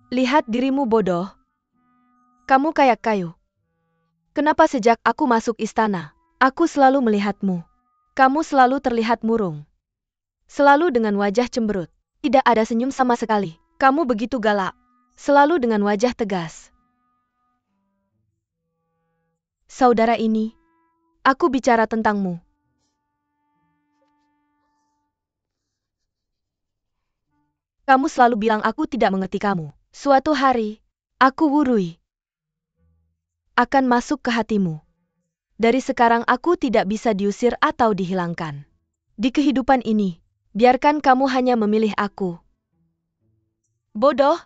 Lihat dirimu bodoh. Kamu kayak kayu. Kenapa sejak aku masuk istana, aku selalu melihatmu? Kamu selalu terlihat murung. Selalu dengan wajah cemberut. Tidak ada senyum sama sekali. Kamu begitu galak. Selalu dengan wajah tegas. Saudara ini, aku bicara tentangmu. Kamu selalu bilang aku tidak mengerti kamu. Suatu hari, aku Wurui akan masuk ke hatimu. Dari sekarang aku tidak bisa diusir atau dihilangkan. Di kehidupan ini, biarkan kamu hanya memilih aku. Bodoh.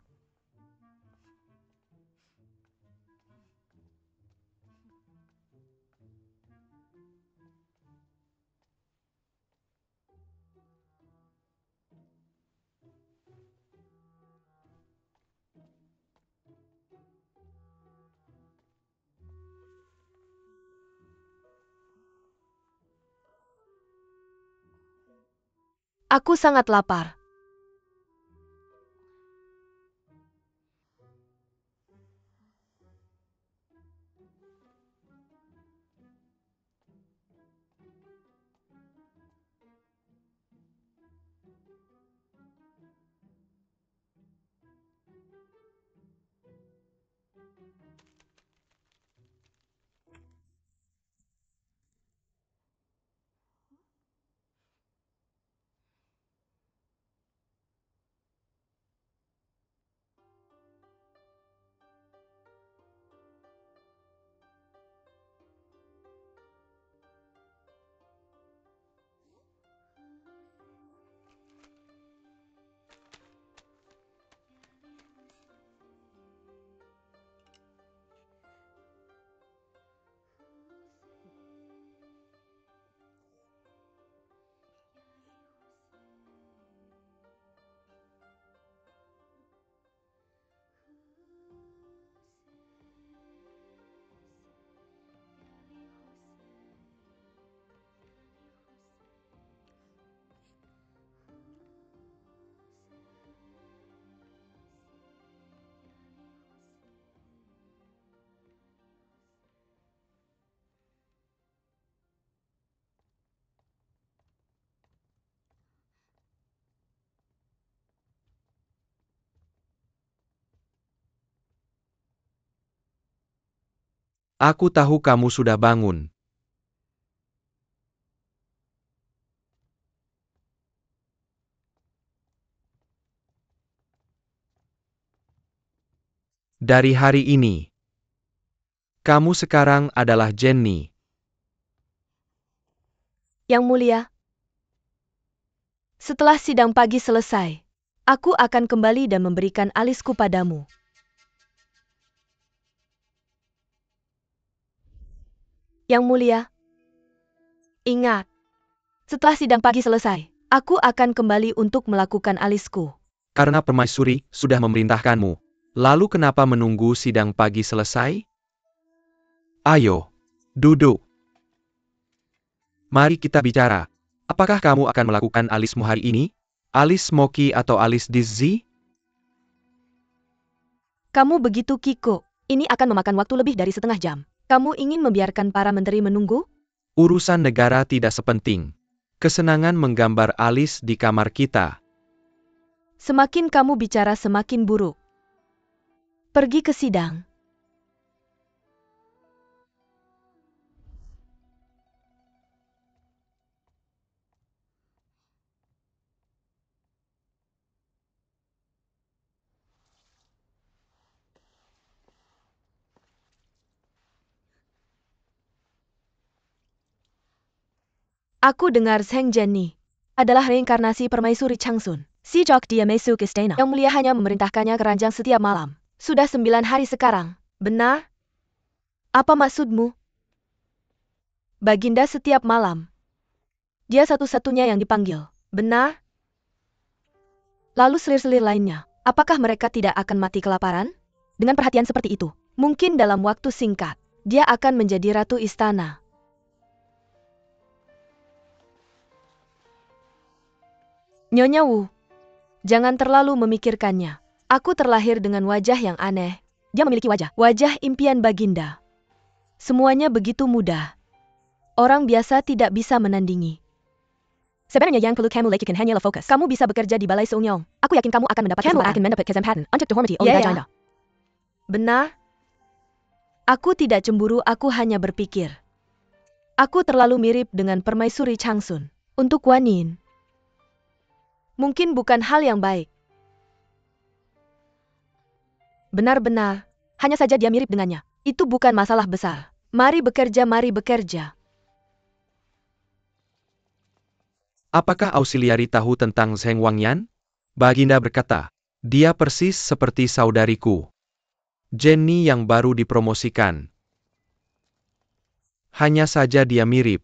Aku sangat lapar. Aku tahu kamu sudah bangun. Dari hari ini, kamu sekarang adalah Jenny. Yang mulia, setelah sidang pagi selesai, aku akan kembali dan memberikan alisku padamu. Yang mulia, ingat, setelah sidang pagi selesai, aku akan kembali untuk melakukan alisku. Karena permaisuri sudah memerintahkanmu. Lalu kenapa menunggu sidang pagi selesai? Ayo, duduk. Mari kita bicara. Apakah kamu akan melakukan alismu hari ini? Alis Smoky atau alis Dizzy? Kamu begitu kiko, ini akan memakan waktu lebih dari setengah jam. Kamu ingin membiarkan para menteri menunggu? Urusan negara tidak sepenting. Kesenangan menggambar alis di kamar kita. Semakin kamu bicara semakin buruk. Pergi ke sidang. Aku dengar Zheng Jenny adalah reinkarnasi permaisuri Changsun. Sejak dia masuk istana, Yang Mulia hanya memerintahkannya keranjang setiap malam. Sudah 9 hari sekarang, benar? Apa maksudmu? Baginda setiap malam. Dia satu-satunya yang dipanggil, benar? Lalu selir-selir lainnya, Apakah mereka tidak akan mati kelaparan? Dengan perhatian seperti itu, mungkin dalam waktu singkat, dia akan menjadi ratu istana. Nyonya Wu, jangan terlalu memikirkannya. Aku terlahir dengan wajah yang aneh. Dia memiliki wajah impian Baginda. Semuanya begitu mudah. Orang biasa tidak bisa menandingi. Sebenarnya yang perlu kamu lakukan hanyalah fokus. Kamu bisa bekerja di Balai Seungyong. Aku yakin kamu akan mendapat kesempatan. Kamu akan mendapat kesempatan untuk dihormati oleh Baginda. Benar? Aku tidak cemburu, aku hanya berpikir. Aku terlalu mirip dengan Permaisuri Changsun. Untuk Wan Yin, mungkin bukan hal yang baik. Benar-benar, hanya saja dia mirip dengannya. Itu bukan masalah besar. Mari bekerja, mari bekerja. Apakah Auxiliary tahu tentang Zheng Wangyan? Baginda berkata, dia persis seperti saudariku. Jenny yang baru dipromosikan. Hanya saja dia mirip.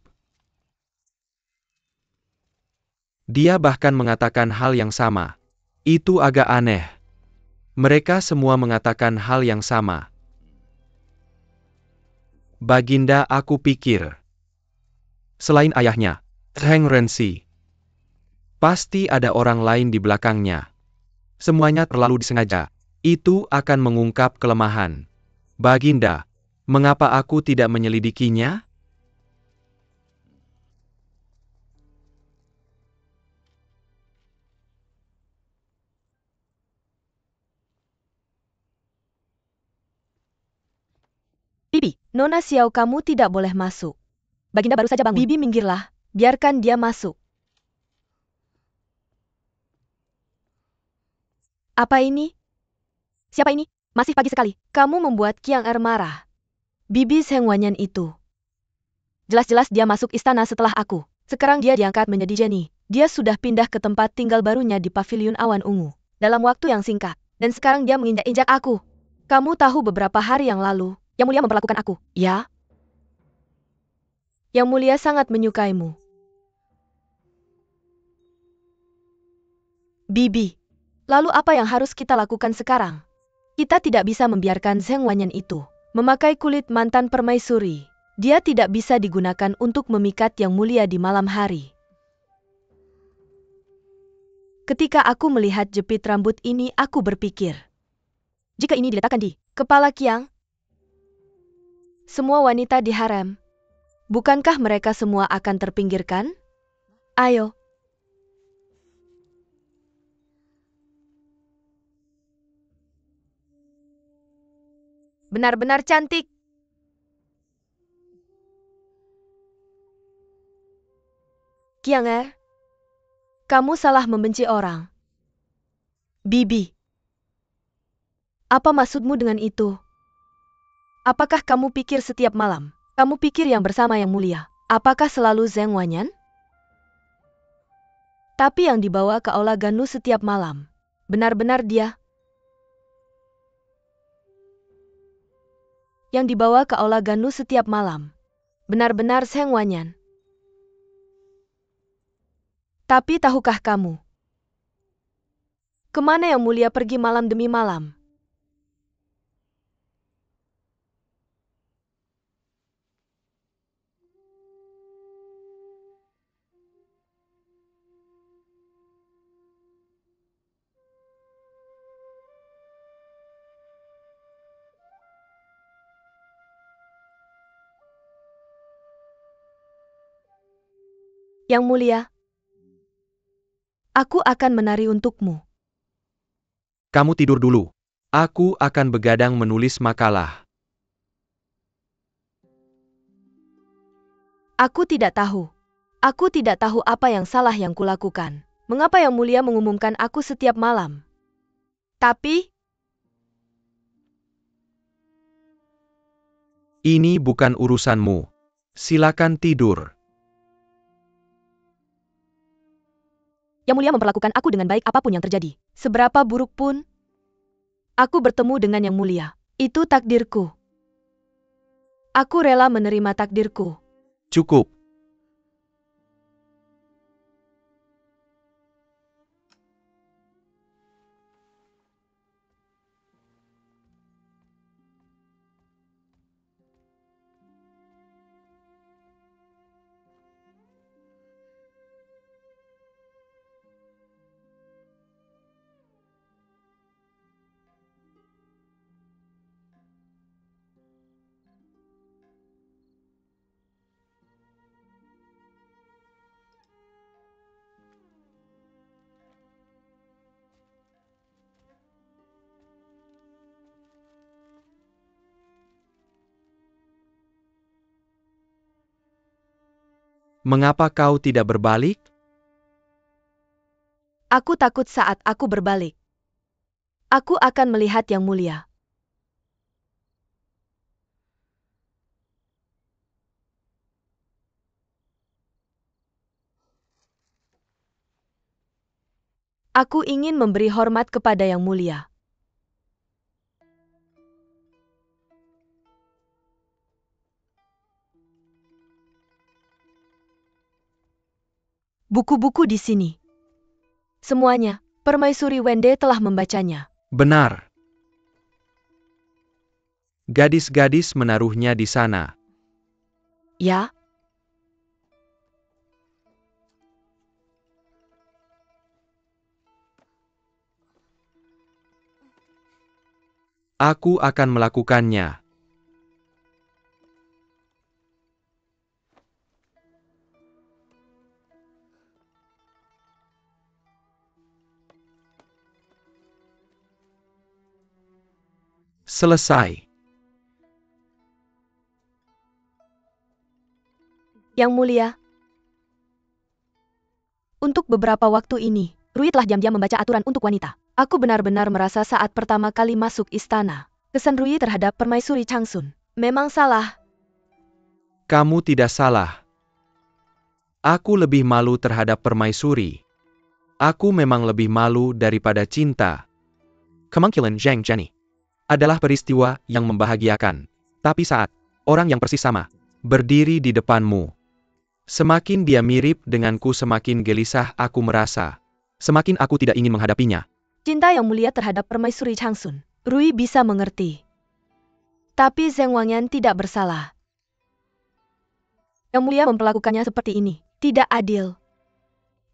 Dia bahkan mengatakan hal yang sama. Itu agak aneh. Mereka semua mengatakan hal yang sama. Baginda, aku pikir. Selain ayahnya, Zheng Renzi. Pasti ada orang lain di belakangnya. Semuanya terlalu disengaja. Itu akan mengungkap kelemahan. Baginda, mengapa aku tidak menyelidikinya? Bibi, Nona Xiao, kamu tidak boleh masuk. Baginda baru saja bangun. Bibi, minggirlah. Biarkan dia masuk. Apa ini? Siapa ini? Masih pagi sekali. Kamu membuat Qiang Er marah. Bibi Zheng Wangyan itu. Jelas-jelas dia masuk istana setelah aku. Sekarang dia diangkat menjadi Jenny. Dia sudah pindah ke tempat tinggal barunya di Pavilion Awan Ungu. Dalam waktu yang singkat. Dan sekarang dia menginjak-injak aku. Kamu tahu beberapa hari yang lalu, Yang Mulia memperlakukan aku. Ya? Yang Mulia sangat menyukaimu. Bibi. Lalu apa yang harus kita lakukan sekarang? Kita tidak bisa membiarkan Zheng Wangyan itu memakai kulit mantan permaisuri. Dia tidak bisa digunakan untuk memikat Yang Mulia di malam hari. Ketika aku melihat jepit rambut ini, aku berpikir, jika ini diletakkan di kepala Qiang, semua wanita di harem, bukankah mereka semua akan terpinggirkan? Ayo. Benar-benar cantik. Qiang Er, kamu salah membenci orang. Bibi. Apa maksudmu dengan itu? Apakah kamu pikir setiap malam, kamu pikir yang bersama Yang Mulia, apakah selalu Zheng Wangyan? Tapi yang dibawa ke Aula Ganu setiap malam, benar-benar dia? Yang dibawa ke Aula Ganu setiap malam, benar-benar Zheng Wangyan? Tapi tahukah kamu, kemana Yang Mulia pergi malam demi malam? Yang Mulia, aku akan menari untukmu. Kamu tidur dulu. Aku akan begadang menulis makalah. Aku tidak tahu. Aku tidak tahu apa yang salah yang kulakukan. Mengapa Yang Mulia mengumumkan aku setiap malam? Tapi, Ini bukan urusanmu. Silakan tidur. Yang Mulia memperlakukan aku dengan baik apapun yang terjadi. Seberapa buruk pun, aku bertemu dengan Yang Mulia. Itu takdirku. Aku rela menerima takdirku. Cukup. Mengapa kau tidak berbalik? Aku takut saat aku berbalik. Aku akan melihat Yang Mulia. Aku ingin memberi hormat kepada Yang Mulia. Buku-buku di sini. Semuanya, Permaisuri Wende telah membacanya. Benar. Gadis-gadis menaruhnya di sana. Ya, Aku akan melakukannya. Selesai. Yang Mulia. Untuk beberapa waktu ini, Rui telah diam-diam membaca aturan untuk wanita. Aku benar-benar merasa saat pertama kali masuk istana, kesan Rui terhadap Permaisuri Changsun memang salah. Kamu tidak salah. Aku lebih malu terhadap permaisuri. Aku memang lebih malu daripada cinta. Kemangkilan Zhang Jenny adalah peristiwa yang membahagiakan. Tapi saat orang yang persis sama berdiri di depanmu, semakin dia mirip denganku, semakin gelisah aku merasa. Semakin aku tidak ingin menghadapinya. Cinta Yang Mulia terhadap Permaisuri Changsun, Rui bisa mengerti. Tapi Zheng Wangyan tidak bersalah. Yang Mulia memperlakukannya seperti ini, tidak adil.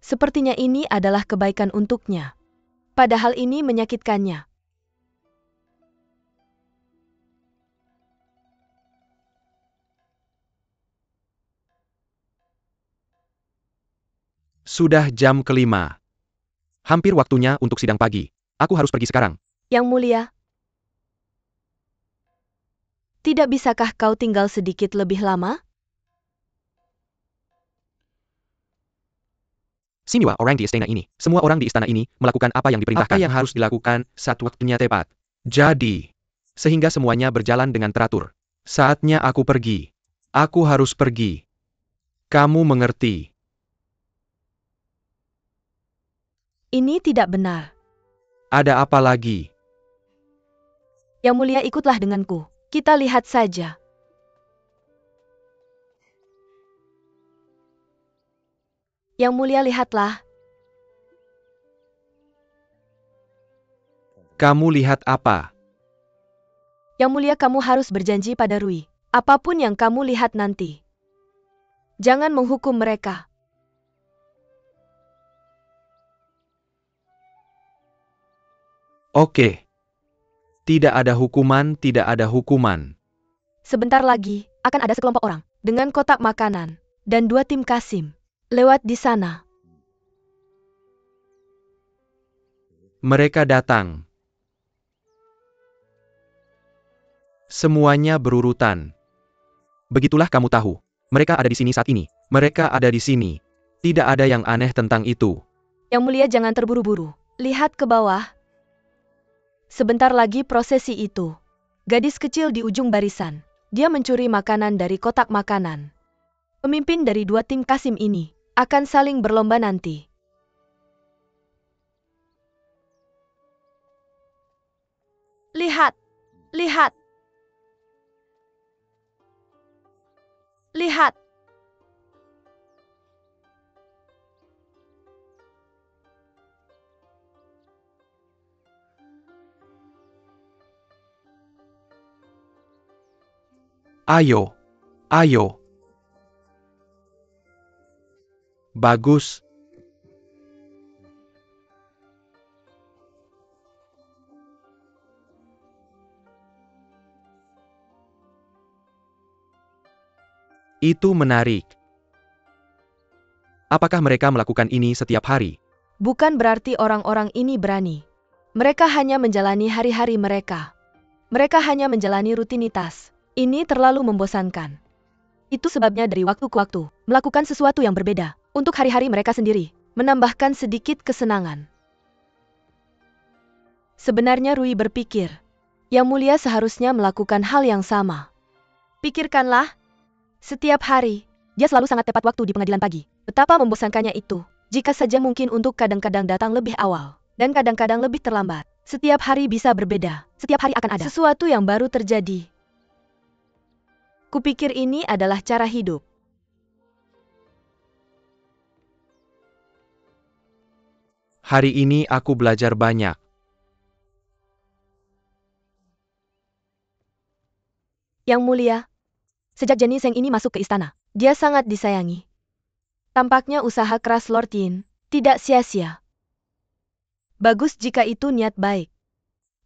Sepertinya ini adalah kebaikan untuknya. Padahal ini menyakitkannya. Sudah jam kelima. Hampir waktunya untuk sidang pagi. Aku harus pergi sekarang. Yang Mulia. Tidak bisakah kau tinggal sedikit lebih lama? Siniwa orang di istana ini. Semua orang di istana ini melakukan apa yang diperintahkan. Apa yang harus dilakukan saat waktunya tepat. Jadi, sehingga semuanya berjalan dengan teratur. Saatnya aku pergi. Aku harus pergi. Kamu mengerti. Ini tidak benar. Ada apa lagi? Yang Mulia, ikutlah denganku. Kita lihat saja. Yang Mulia, lihatlah. Kamu lihat apa? Yang Mulia, kamu harus berjanji pada Rui. Apapun yang kamu lihat nanti. Jangan menghukum mereka. Oke. Tidak ada hukuman, tidak ada hukuman. Sebentar lagi, akan ada sekelompok orang, dengan kotak makanan, dan 2 tim Kasim, lewat di sana. Mereka datang. Semuanya berurutan. Begitulah kamu tahu. Mereka ada di sini saat ini. Mereka ada di sini. Tidak ada yang aneh tentang itu. Yang Mulia, jangan terburu-buru. Lihat ke bawah. Sebentar lagi prosesi itu. Gadis kecil di ujung barisan. Dia mencuri makanan dari kotak makanan. Pemimpin dari 2 tim Kasim ini akan saling berlomba nanti. Lihat. Lihat. Lihat. Ayo. Ayo. Bagus. Itu menarik. Apakah mereka melakukan ini setiap hari? Bukan berarti orang-orang ini berani. Mereka hanya menjalani hari-hari mereka. Mereka hanya menjalani rutinitas. Ini terlalu membosankan. Itu sebabnya dari waktu ke waktu, melakukan sesuatu yang berbeda, untuk hari-hari mereka sendiri, menambahkan sedikit kesenangan. Sebenarnya Rui berpikir, Yang Mulia seharusnya melakukan hal yang sama. Pikirkanlah, setiap hari, dia selalu sangat tepat waktu di pengadilan pagi. Betapa membosankannya itu, jika saja mungkin untuk kadang-kadang datang lebih awal, dan kadang-kadang lebih terlambat. Setiap hari bisa berbeda, setiap hari akan ada sesuatu yang baru terjadi. Kupikir ini adalah cara hidup. Hari ini aku belajar banyak. Yang Mulia, sejak Jenny Zheng ini masuk ke istana, dia sangat disayangi. Tampaknya usaha keras Lord Yin tidak sia-sia. Bagus jika itu niat baik.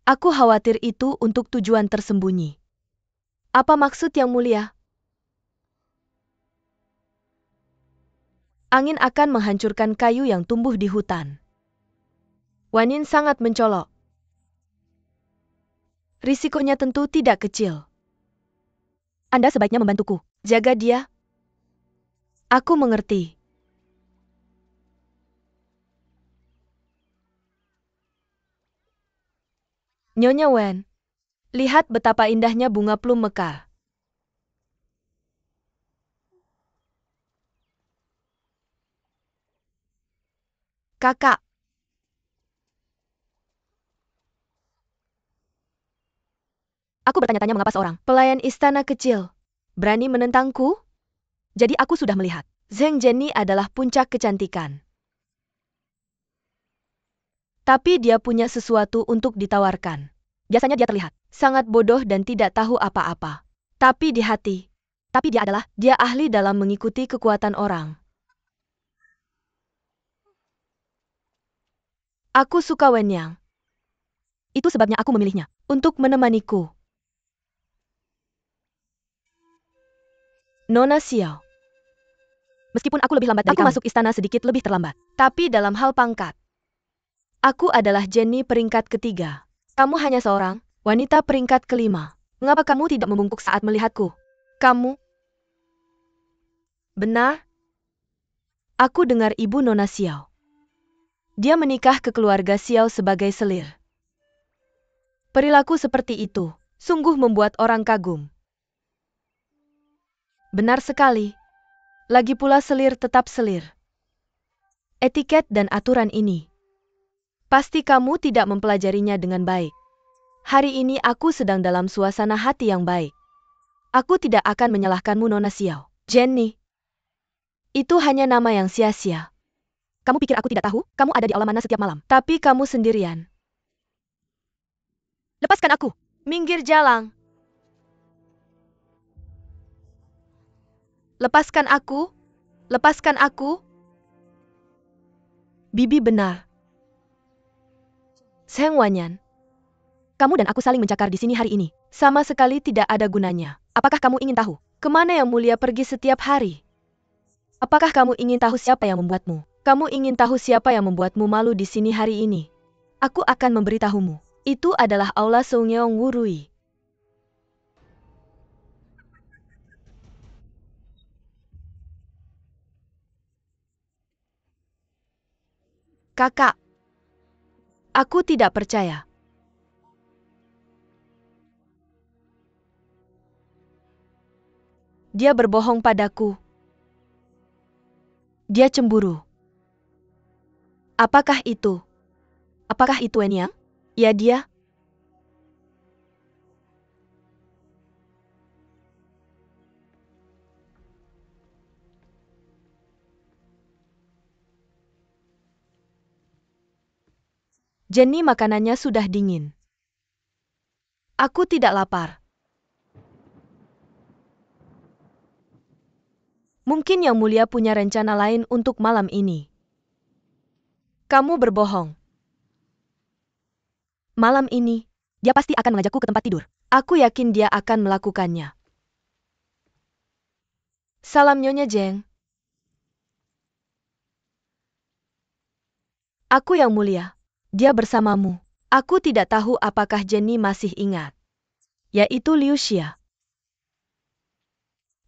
Aku khawatir itu untuk tujuan tersembunyi. Apa maksud Yang Mulia? Angin akan menghancurkan kayu yang tumbuh di hutan. Wan Yin sangat mencolok. Risikonya tentu tidak kecil. Anda sebaiknya membantuku. Jaga dia. Aku mengerti. Nyonya Wen, lihat betapa indahnya bunga plum mekar. Kakak. Aku bertanya-tanya mengapa seorang pelayan istana kecil berani menentangku? Jadi aku sudah melihat. Zheng Jenny adalah puncak kecantikan. Tapi dia punya sesuatu untuk ditawarkan. Biasanya dia terlihat sangat bodoh dan tidak tahu apa-apa. Tapi di hati. Tapi dia ahli dalam mengikuti kekuatan orang. Aku suka Wen Yang. Itu sebabnya aku memilihnya untuk menemaniku. Nona Xiao. Meskipun aku lebih lambat dari kamu, masuk istana sedikit lebih terlambat. Tapi dalam hal pangkat, aku adalah Jenny peringkat ketiga. Kamu hanya seorang wanita peringkat kelima. Mengapa kamu tidak membungkuk saat melihatku? Kamu? Benar? Aku dengar ibu Nona Xiao. Dia menikah ke keluarga Xiao sebagai selir. Perilaku seperti itu sungguh membuat orang kagum. Benar sekali. Lagi pula selir tetap selir. Etiket dan aturan ini. Pasti kamu tidak mempelajarinya dengan baik. Hari ini aku sedang dalam suasana hati yang baik. Aku tidak akan menyalahkanmu Nona Xiao. Jenny. Itu hanya nama yang sia-sia. Kamu pikir aku tidak tahu? Kamu ada di aula mana setiap malam. Tapi kamu sendirian. Lepaskan aku. Minggir jalang. Lepaskan aku. Lepaskan aku. Bibi benar. Zheng Wanyan. Kamu dan aku saling mencakar di sini hari ini. Sama sekali tidak ada gunanya. Apakah kamu ingin tahu kemana Yang Mulia pergi setiap hari? Apakah kamu ingin tahu siapa yang membuatmu? Kamu ingin tahu siapa yang membuatmu malu di sini hari ini? Aku akan memberitahumu. Itu adalah aula Soungyong Wurui. Kakak. Aku tidak percaya. Dia berbohong padaku. Dia cemburu. Apakah itu? Apakah itu Wen Yang? Ya dia. Jenny makanannya sudah dingin. Aku tidak lapar. Mungkin Yang Mulia punya rencana lain untuk malam ini. Kamu berbohong. Malam ini, dia pasti akan mengajakku ke tempat tidur. Aku yakin dia akan melakukannya. Salam Nyonya Zheng. Aku Yang Mulia. Dia bersamamu. Aku tidak tahu apakah Jenny masih ingat. Yaitu Liu Xia.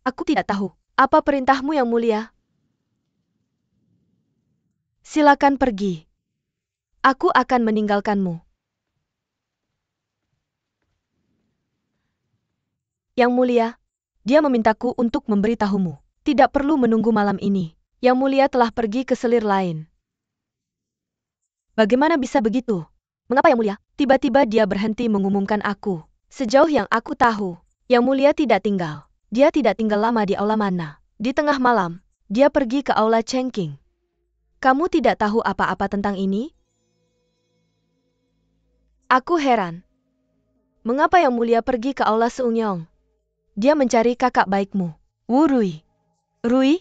Aku tidak tahu. Apa perintahmu yang mulia? Silakan pergi. Aku akan meninggalkanmu. Yang mulia, dia memintaku untuk memberitahumu. Tidak perlu menunggu malam ini. Yang mulia telah pergi ke selir lain. Bagaimana bisa begitu? Mengapa yang mulia? Tiba-tiba dia berhenti mengumumkan aku. Sejauh yang aku tahu, yang mulia tidak tinggal. Dia tidak tinggal lama di aula mana. Di tengah malam, dia pergi ke aula Chengqing. Kamu tidak tahu apa-apa tentang ini? Aku heran. Mengapa yang mulia pergi ke aula Seungyong? Dia mencari kakak baikmu, Wu Rui. Rui?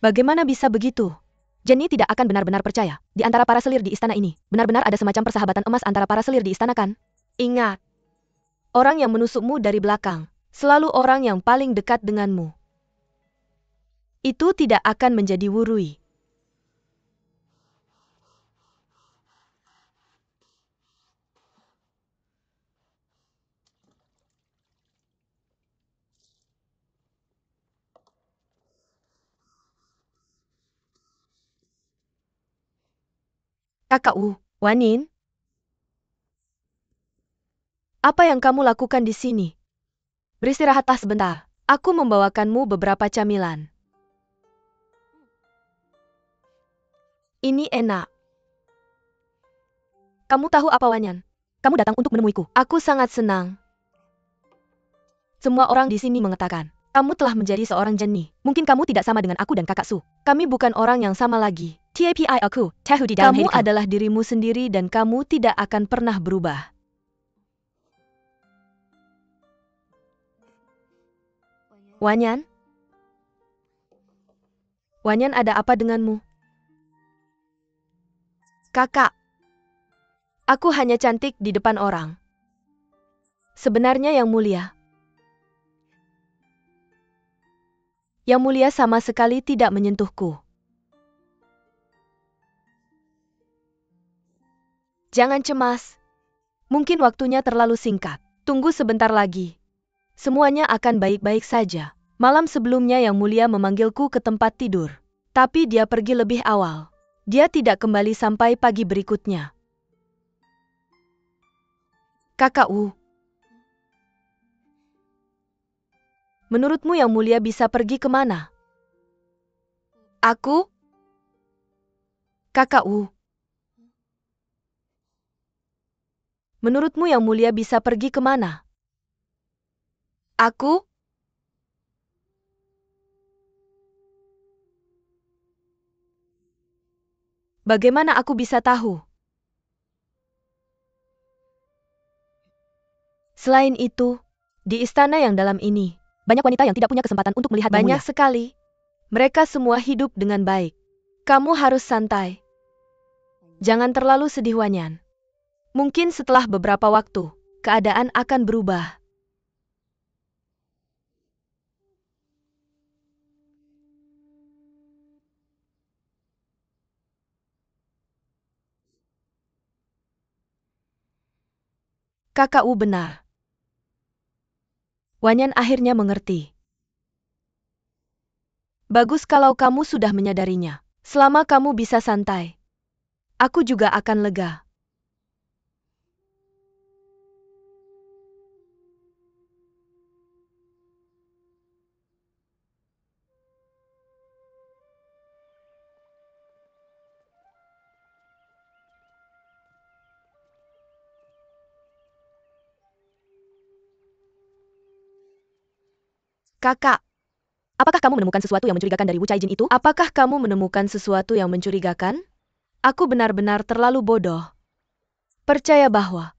Bagaimana bisa begitu? Jenny tidak akan benar-benar percaya. Di antara para selir di istana ini, benar-benar ada semacam persahabatan emas antara para selir di istana kan? Ingat, orang yang menusukmu dari belakang, selalu orang yang paling dekat denganmu. Itu tidak akan menjadi Wu Rui. Kakak Wu, Wanin? Apa yang kamu lakukan di sini? Beristirahatlah sebentar. Aku membawakanmu beberapa camilan. Ini enak. Kamu tahu apa, Wanyan? Kamu datang untuk menemuiku. Aku sangat senang. Semua orang di sini mengatakan, kamu telah menjadi seorang Jenny. Mungkin kamu tidak sama dengan aku dan kakak Su. Kami bukan orang yang sama lagi. Tapi aku, kamu adalah dirimu sendiri dan kamu tidak akan pernah berubah. Wanyan? Wanyan, ada apa denganmu? Kakak, aku hanya cantik di depan orang. Sebenarnya yang mulia. Yang mulia sama sekali tidak menyentuhku. Jangan cemas. Mungkin waktunya terlalu singkat. Tunggu sebentar lagi. Semuanya akan baik-baik saja. Malam sebelumnya yang mulia memanggilku ke tempat tidur. Tapi dia pergi lebih awal. Dia tidak kembali sampai pagi berikutnya. Kakak Wu. Menurutmu yang mulia bisa pergi kemana? Aku? Kakak Wu. Menurutmu yang mulia bisa pergi kemana? Aku? Bagaimana aku bisa tahu? Selain itu, di istana yang dalam ini, banyak wanita yang tidak punya kesempatan untuk melihat yang mulia. Banyak sekali. Mereka semua hidup dengan baik. Kamu harus santai. Jangan terlalu sedih, Wanyan. Mungkin setelah beberapa waktu, keadaan akan berubah. Kakak Wu benar. Wanyan akhirnya mengerti. Bagus kalau kamu sudah menyadarinya. Selama kamu bisa santai, aku juga akan lega. Kakak, apakah kamu menemukan sesuatu yang mencurigakan dari Wu Caijin itu? Apakah kamu menemukan sesuatu yang mencurigakan? Aku benar-benar terlalu bodoh. Percaya bahwa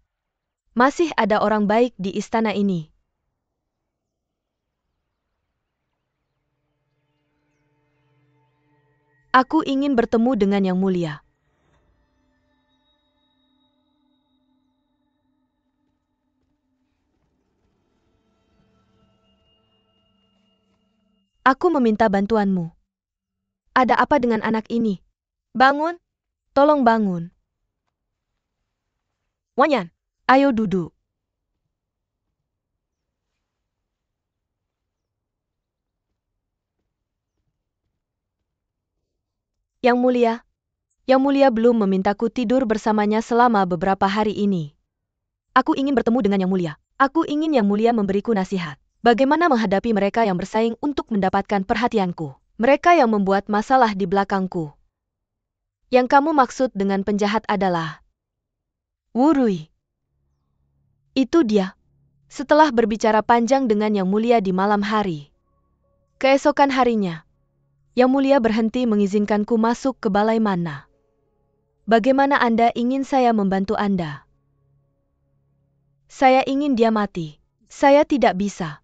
masih ada orang baik di istana ini. Aku ingin bertemu dengan Yang Mulia. Aku meminta bantuanmu. Ada apa dengan anak ini? Bangun. Tolong bangun. Wanyan, ayo duduk. Yang mulia, Yang Mulia belum memintaku tidur bersamanya selama beberapa hari ini. Aku ingin bertemu dengan Yang Mulia. Aku ingin Yang Mulia memberiku nasihat. Bagaimana menghadapi mereka yang bersaing untuk mendapatkan perhatianku. Mereka yang membuat masalah di belakangku. Yang kamu maksud dengan penjahat adalah Wu Rui. Itu dia. Setelah berbicara panjang dengan Yang Mulia di malam hari. Keesokan harinya, Yang Mulia berhenti mengizinkanku masuk ke balai mana. Bagaimana Anda ingin saya membantu Anda? Saya ingin dia mati. Saya tidak bisa.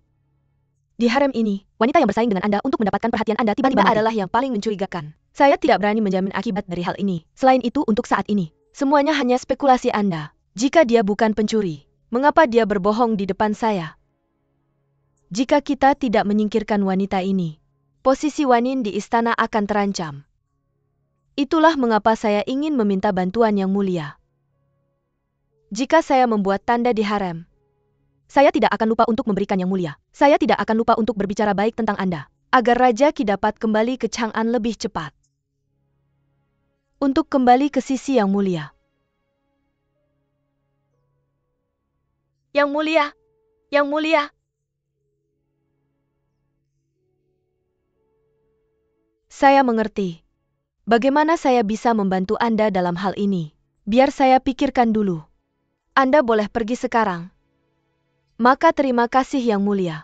Di harem ini, wanita yang bersaing dengan Anda untuk mendapatkan perhatian Anda tiba-tiba adalah yang paling mencurigakan. Saya tidak berani menjamin akibat dari hal ini. Selain itu untuk saat ini, semuanya hanya spekulasi Anda. Jika dia bukan pencuri, mengapa dia berbohong di depan saya? Jika kita tidak menyingkirkan wanita ini, posisi Wanin di istana akan terancam. Itulah mengapa saya ingin meminta bantuan Yang Mulia. Jika saya membuat tanda di harem, saya tidak akan lupa untuk memberikan Yang Mulia. Saya tidak akan lupa untuk berbicara baik tentang Anda, agar Raja Qi dapat kembali ke Chang'an lebih cepat. Untuk kembali ke sisi Yang Mulia. Yang Mulia, Yang Mulia. Saya mengerti. Bagaimana saya bisa membantu Anda dalam hal ini? Biar saya pikirkan dulu. Anda boleh pergi sekarang. Maka terima kasih Yang Mulia.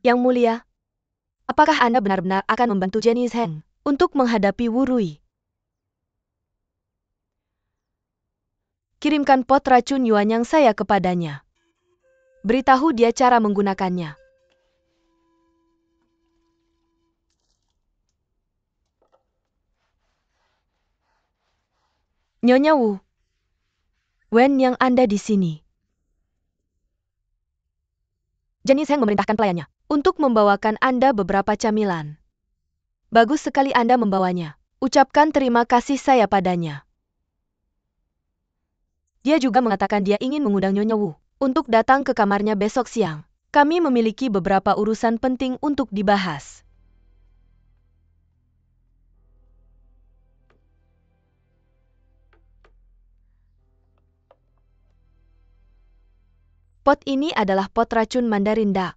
Yang Mulia, apakah Anda benar-benar akan membantu Jenny Zheng untuk menghadapi Wu Rui? Kirimkan pot racun Yuanyang saya kepadanya. Beritahu dia cara menggunakannya. Nyonya Wu, Wen yang Anda di sini. Jenny Zheng memerintahkan pelayannya untuk membawakan Anda beberapa camilan. Bagus sekali Anda membawanya. Ucapkan terima kasih saya padanya. Dia juga mengatakan dia ingin mengundang Nyonya Wu untuk datang ke kamarnya besok siang. Kami memiliki beberapa urusan penting untuk dibahas. Pot ini adalah pot racun Mandarin dak.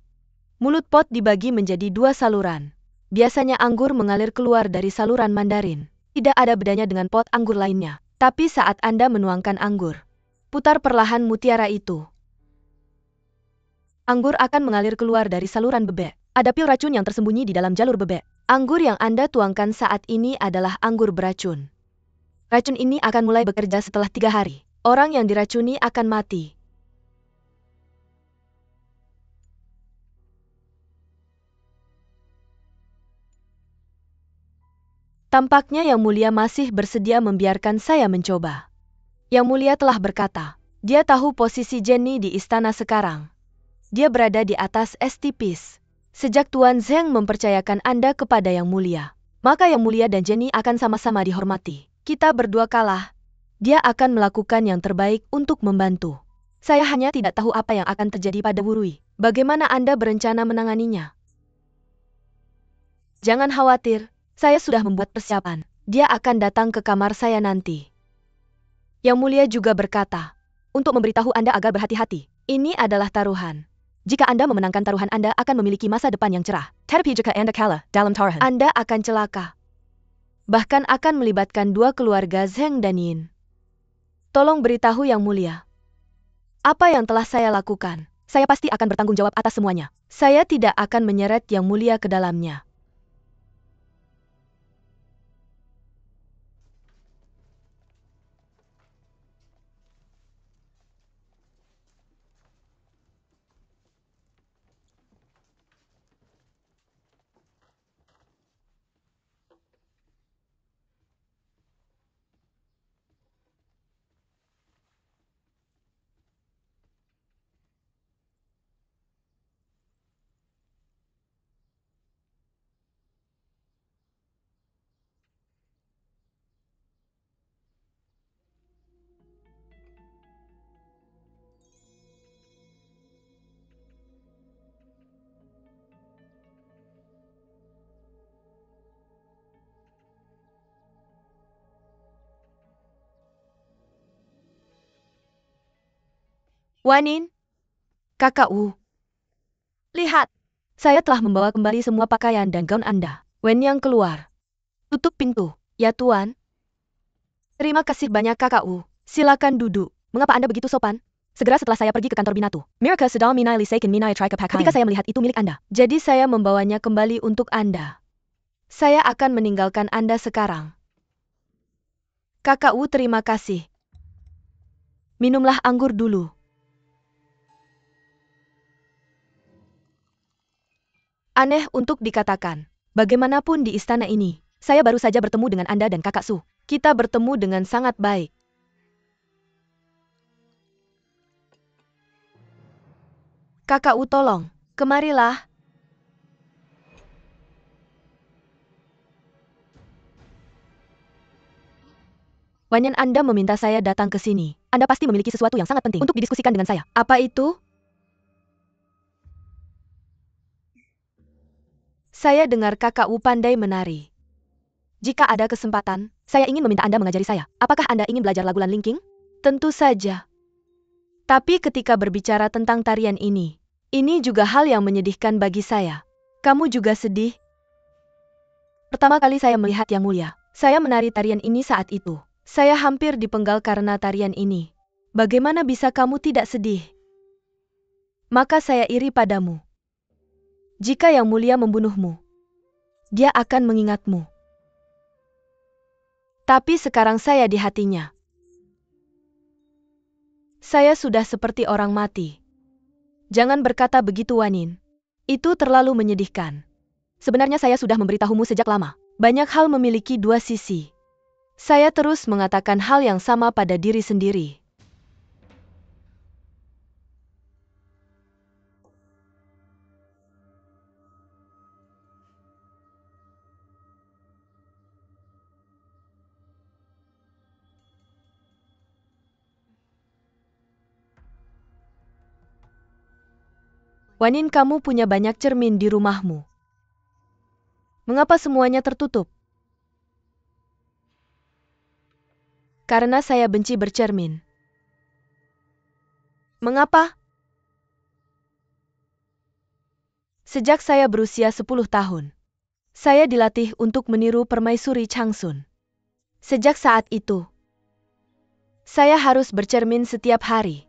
Mulut pot dibagi menjadi dua saluran. Biasanya anggur mengalir keluar dari saluran Mandarin. Tidak ada bedanya dengan pot anggur lainnya. Tapi saat Anda menuangkan anggur, putar perlahan mutiara itu. Anggur akan mengalir keluar dari saluran bebek. Ada pil racun yang tersembunyi di dalam jalur bebek. Anggur yang Anda tuangkan saat ini adalah anggur beracun. Racun ini akan mulai bekerja setelah 3 hari. Orang yang diracuni akan mati. Tampaknya Yang Mulia masih bersedia membiarkan saya mencoba. Yang Mulia telah berkata, dia tahu posisi Jenny di istana sekarang. Dia berada di atas es tipis. Sejak Tuan Zheng mempercayakan Anda kepada Yang Mulia, maka Yang Mulia dan Jenny akan sama-sama dihormati. Kita berdua kalah. Dia akan melakukan yang terbaik untuk membantu. Saya hanya tidak tahu apa yang akan terjadi pada Wu Rui. Bagaimana Anda berencana menanganinya? Jangan khawatir, saya sudah membuat persiapan. Dia akan datang ke kamar saya nanti. Yang Mulia juga berkata, untuk memberitahu Anda agar berhati-hati. Ini adalah taruhan. Jika Anda memenangkan taruhan Anda akan memiliki masa depan yang cerah. Tetapi jika Anda kalah dalam taruhan, Anda akan celaka. Bahkan akan melibatkan dua keluarga Zheng dan Yin. Tolong beritahu Yang Mulia. Apa yang telah saya lakukan? Saya pasti akan bertanggung jawab atas semuanya. Saya tidak akan menyeret Yang Mulia ke dalamnya. Wanin, kakak Wu. Lihat, saya telah membawa kembali semua pakaian dan gaun Anda. Wen Yang keluar. Tutup pintu, ya tuan. Terima kasih banyak kakak Wu. Silakan duduk. Mengapa Anda begitu sopan? Segera setelah saya pergi ke kantor Binatu. Mirka sedang minai lisekin minai trika pakaian. Ketika saya melihat itu milik Anda. Jadi saya membawanya kembali untuk Anda. Saya akan meninggalkan Anda sekarang. Kakak Wu terima kasih. Minumlah anggur dulu. Aneh untuk dikatakan. Bagaimanapun di istana ini, saya baru saja bertemu dengan Anda dan kakak Su. Kita bertemu dengan sangat baik. Kakak Wu tolong, kemarilah. Wanyan Anda meminta saya datang ke sini. Anda pasti memiliki sesuatu yang sangat penting untuk didiskusikan dengan saya. Apa itu? Saya dengar kakak Wu pandai menari. Jika ada kesempatan, saya ingin meminta Anda mengajari saya. Apakah Anda ingin belajar lagu Lan Linking? Tentu saja. Tapi ketika berbicara tentang tarian ini juga hal yang menyedihkan bagi saya. Kamu juga sedih? Pertama kali saya melihat Yang Mulia, saya menari tarian ini saat itu. Saya hampir dipenggal karena tarian ini. Bagaimana bisa kamu tidak sedih? Maka saya iri padamu. Jika Yang Mulia membunuhmu, dia akan mengingatmu. Tapi sekarang saya di hatinya. Saya sudah seperti orang mati. Jangan berkata begitu, Wanin. Itu terlalu menyedihkan. Sebenarnya saya sudah memberitahumu sejak lama. Banyak hal memiliki dua sisi. Saya terus mengatakan hal yang sama pada diri sendiri. Wanin, kamu punya banyak cermin di rumahmu. Mengapa semuanya tertutup? Karena saya benci bercermin. Mengapa? Sejak saya berusia 10 tahun, saya dilatih untuk meniru permaisuri Changsun. Sejak saat itu, saya harus bercermin setiap hari.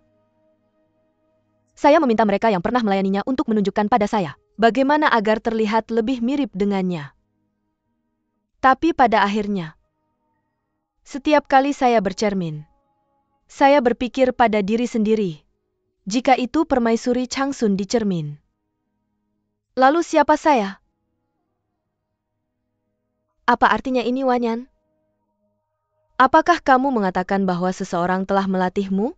Saya meminta mereka yang pernah melayaninya untuk menunjukkan pada saya bagaimana agar terlihat lebih mirip dengannya. Tapi pada akhirnya, setiap kali saya bercermin, saya berpikir pada diri sendiri, jika itu permaisuri Changsun di cermin. Lalu siapa saya? Apa artinya ini, Wanyan? Apakah kamu mengatakan bahwa seseorang telah melatihmu?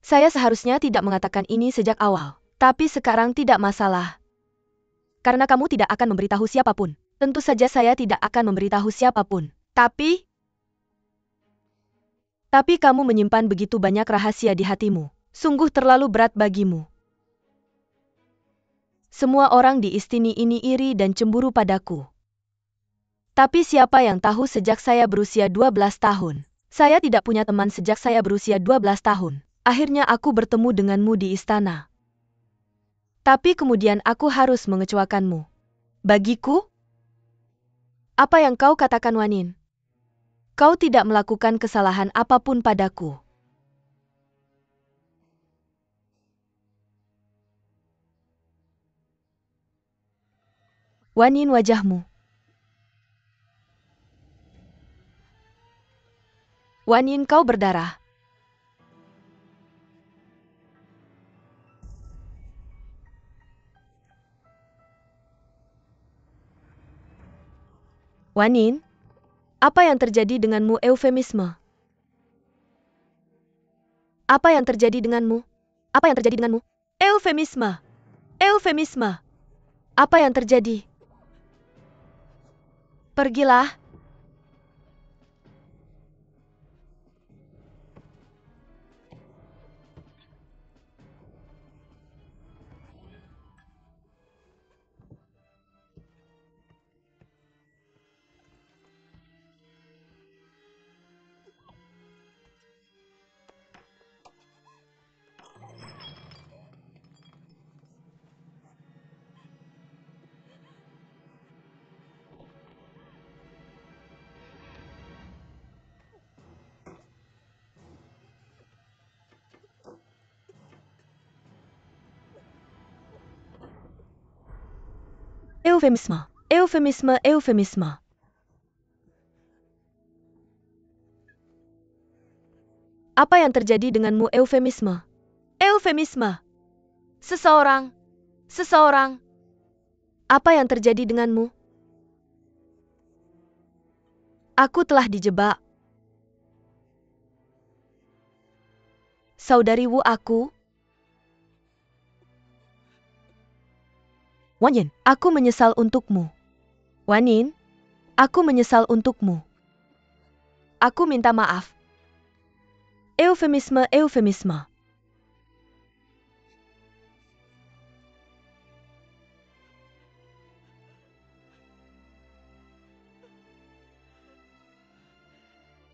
Saya seharusnya tidak mengatakan ini sejak awal, tapi sekarang tidak masalah. Karena kamu tidak akan memberitahu siapapun. Tentu saja saya tidak akan memberitahu siapapun. Tapi kamu menyimpan begitu banyak rahasia di hatimu. Sungguh terlalu berat bagimu. Semua orang di istana ini iri dan cemburu padaku. Tapi siapa yang tahu sejak saya berusia 12 tahun? Saya tidak punya teman sejak saya berusia 12 tahun. Akhirnya aku bertemu denganmu di istana. Tapi kemudian aku harus mengecewakanmu. Bagiku? Apa yang kau katakan, Wanin? Kau tidak melakukan kesalahan apapun padaku. Wanin, wajahmu. Wanin, kau berdarah. Wanin, apa yang terjadi denganmu? Eufemisme. Apa yang terjadi denganmu? Apa yang terjadi denganmu? Eufemisme. Eufemisme. Apa yang terjadi? Pergilah. Eufemisme, eufemisme, eufemisme. Apa yang terjadi denganmu, eufemisme? Eufemisme. Seseorang. Apa yang terjadi denganmu? Aku telah dijebak. Saudari Wu aku. Wanyin, aku menyesal untukmu. Wanin, aku menyesal untukmu. Aku minta maaf. Eufemisme, eufemisme.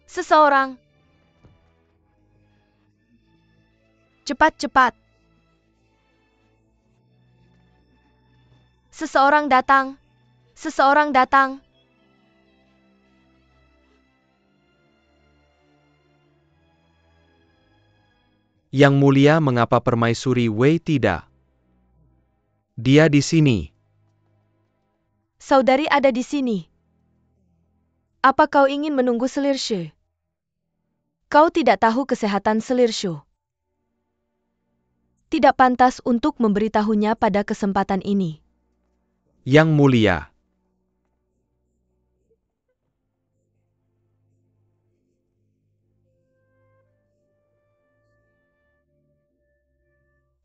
Seseorang. Cepat. Seseorang datang. Yang mulia, mengapa Permaisuri Wei tidak? Dia di sini. Saudari ada di sini. Apa kau ingin menunggu Selirshe? Kau tidak tahu kesehatan Selirshe. Tidak pantas untuk memberitahunya pada kesempatan ini. Yang mulia.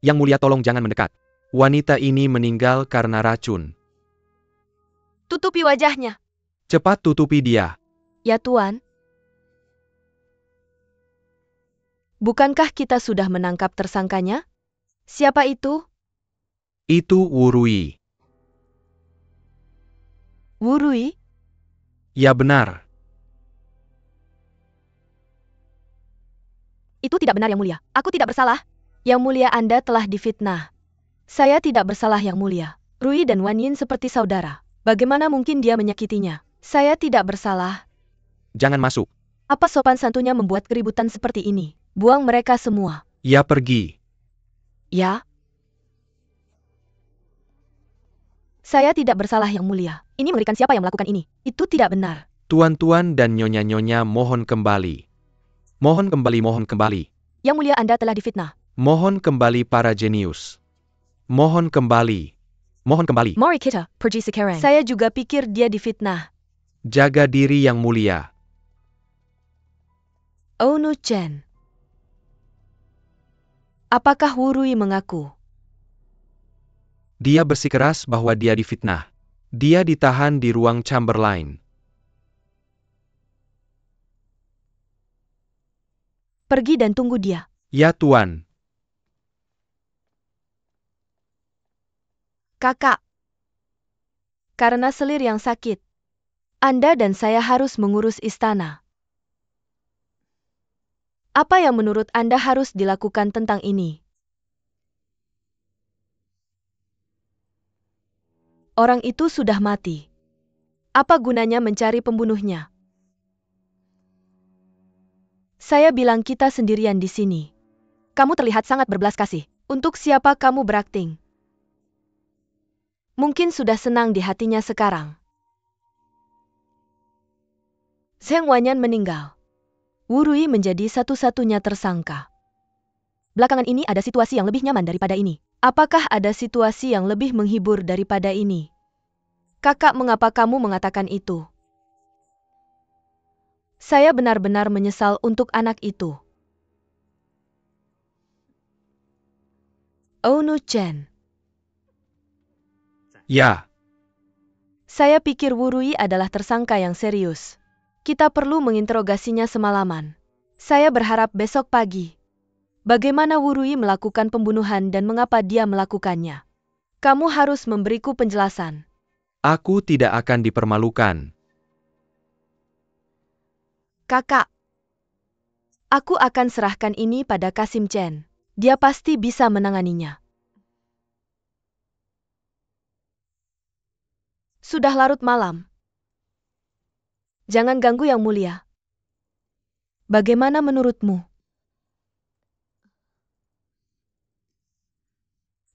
Yang mulia, tolong jangan mendekat. Wanita ini meninggal karena racun. Tutupi wajahnya. Cepat tutupi dia. Ya Tuan. Bukankah kita sudah menangkap tersangkanya? Siapa itu? Itu Wu Rui. Wu Rui? Ya benar. Itu tidak benar, Yang Mulia. Aku tidak bersalah. Yang Mulia, Anda telah difitnah. Saya tidak bersalah, Yang Mulia. Rui dan Wan Yin seperti saudara. Bagaimana mungkin dia menyakitinya? Saya tidak bersalah. Jangan masuk. Apa sopan santunnya membuat keributan seperti ini? Buang mereka semua. Ya pergi. Ya. Saya tidak bersalah, Yang Mulia. Ini mengerikan, siapa yang melakukan ini? Itu tidak benar. Tuan-tuan dan nyonya-nyonya, mohon kembali. Mohon kembali. Yang Mulia, Anda telah difitnah. Mohon kembali para jenius. Mohon kembali. Mari kita pergi sekarang. Saya juga pikir dia difitnah. Jaga diri, Yang Mulia. Onu Chen. Apakah Wu Rui mengaku? Dia bersikeras bahwa dia difitnah. Dia ditahan di ruang Chamberlain. Pergi dan tunggu dia. Ya Tuan. Kakak. Karena Selir yang sakit, Anda dan saya harus mengurus istana. Apa yang menurut Anda harus dilakukan tentang ini? Orang itu sudah mati. Apa gunanya mencari pembunuhnya? Saya bilang kita sendirian di sini. Kamu terlihat sangat berbelas kasih. Untuk siapa kamu berakting? Mungkin sudah senang di hatinya sekarang. Zheng Wanyan meninggal. Wu Rui menjadi satu-satunya tersangka. Belakangan ini ada situasi yang lebih nyaman daripada ini. Apakah ada situasi yang lebih menghibur daripada ini? Kakak, mengapa kamu mengatakan itu? Saya benar-benar menyesal untuk anak itu. Onu Chen. Ya. Saya pikir Wu Rui adalah tersangka yang serius. Kita perlu menginterogasinya semalaman. Saya berharap besok pagi. Bagaimana Wu Rui melakukan pembunuhan dan mengapa dia melakukannya? Kamu harus memberiku penjelasan. Aku tidak akan dipermalukan. Kakak. Aku akan serahkan ini pada Kasim Chen. Dia pasti bisa menanganinya. Sudah larut malam. Jangan ganggu Yang Mulia. Bagaimana menurutmu?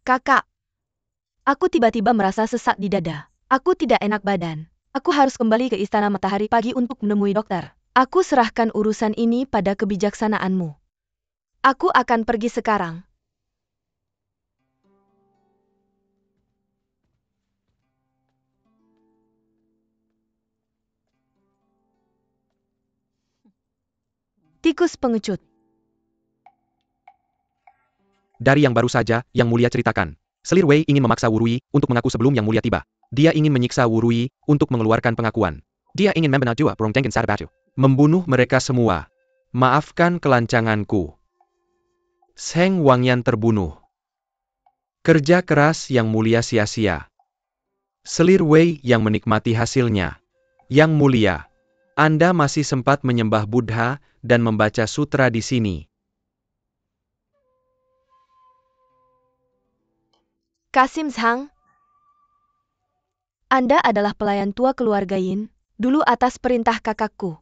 Kakak. Aku tiba-tiba merasa sesak di dada. Aku tidak enak badan. Aku harus kembali ke Istana Matahari pagi untuk menemui dokter. Aku serahkan urusan ini pada kebijaksanaanmu. Aku akan pergi sekarang. Tikus pengecut. Dari yang baru saja, Yang Mulia ceritakan. Selir Wei ingin memaksa Wu Rui untuk mengaku sebelum Yang Mulia tiba. Dia ingin menyiksa Wu Rui untuk mengeluarkan pengakuan. Dia ingin membunuh dua Brong Dengen Sarabatu. Membunuh mereka semua. Maafkan kelancanganku. Zheng Wangyan terbunuh. Kerja keras Yang Mulia sia-sia. Selir Wei yang menikmati hasilnya. Yang Mulia, Anda masih sempat menyembah Buddha dan membaca sutra di sini. Kasim Zhang. Anda adalah pelayan tua keluarga Yin, dulu atas perintah kakakku.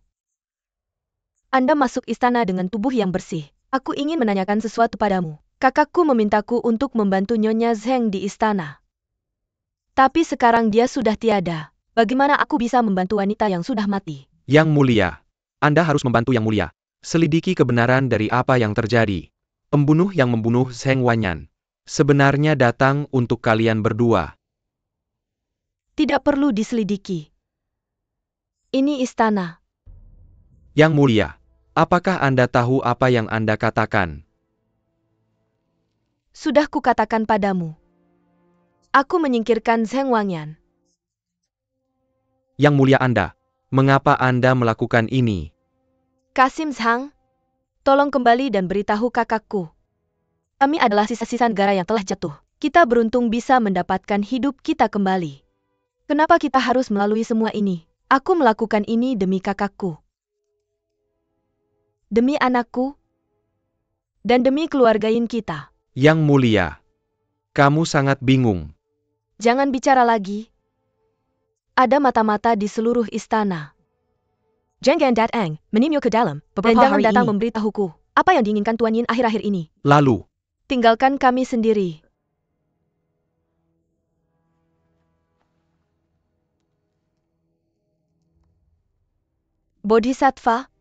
Anda masuk istana dengan tubuh yang bersih. Aku ingin menanyakan sesuatu padamu. Kakakku memintaku untuk membantu Nyonya Zheng di istana. Tapi sekarang dia sudah tiada. Bagaimana aku bisa membantu wanita yang sudah mati? Yang Mulia, Anda harus membantu Yang Mulia. Selidiki kebenaran dari apa yang terjadi. Pembunuh yang membunuh Zheng Wanyan sebenarnya datang untuk kalian berdua. Tidak perlu diselidiki. Ini istana. Yang Mulia, apakah Anda tahu apa yang Anda katakan? Sudah kukatakan padamu. Aku menyingkirkan Zheng Wangyan. Yang Mulia Anda, mengapa Anda melakukan ini? Kasim Zhang, tolong kembali dan beritahu kakakku. Kami adalah sisa-sisa negara yang telah jatuh. Kita beruntung bisa mendapatkan hidup kita kembali. Kenapa kita harus melalui semua ini? Aku melakukan ini demi kakakku. Demi anakku. Dan demi keluarga Yin kita. Yang Mulia, kamu sangat bingung. Jangan bicara lagi. Ada mata-mata di seluruh istana. Jangan datang, menimyo ke dalam, dan jangan datang memberitahuku. Apa yang diinginkan Tuan Yin akhir-akhir ini? Lalu, Tinggalkan kami sendiri. Bodhisattva.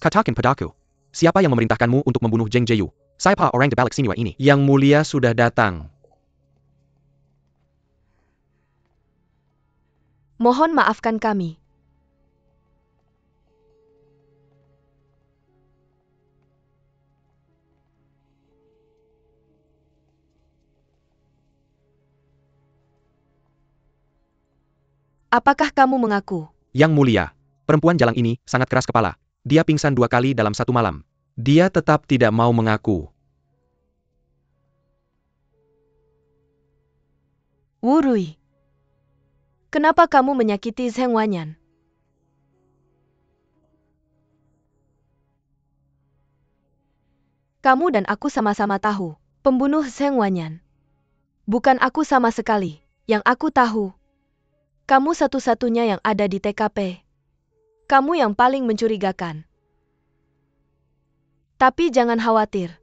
katakan padaku, siapa yang memerintahkanmu untuk membunuh Zheng Jieyu? Siapa orang di balik semua ini? Yang Mulia sudah datang. Mohon maafkan kami. Apakah kamu mengaku? Yang Mulia, perempuan jalang ini sangat keras kepala. Dia pingsan 2 kali dalam 1 malam. Dia tetap tidak mau mengaku. Wu Rui. Kenapa kamu menyakiti Zheng Wanyan? Kamu dan aku sama-sama tahu, pembunuh Zheng Wanyan. Bukan aku sama sekali. Yang aku tahu, kamu satu-satunya yang ada di TKP. Kamu yang paling mencurigakan. Tapi jangan khawatir.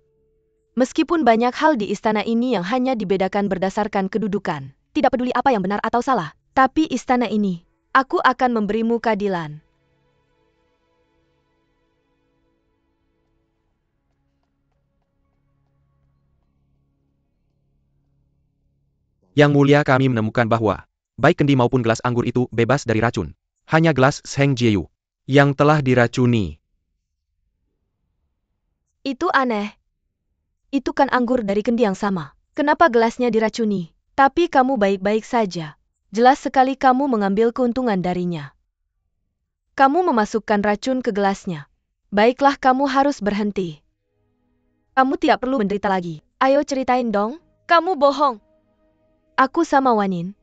Meskipun banyak hal di istana ini yang hanya dibedakan berdasarkan kedudukan, tidak peduli apa yang benar atau salah, tapi istana ini, aku akan memberimu keadilan. Yang Mulia, kami menemukan bahwa baik kendi maupun gelas anggur itu bebas dari racun. Hanya gelas Zheng Jieyu yang telah diracuni. Itu aneh. Itu kan anggur dari kendi yang sama. Kenapa gelasnya diracuni? Tapi kamu baik-baik saja. Jelas sekali kamu mengambil keuntungan darinya. Kamu memasukkan racun ke gelasnya. Baiklah, kamu harus berhenti. Kamu tidak perlu menderita lagi. Ayo ceritain dong. Kamu bohong. Aku sama Wanin.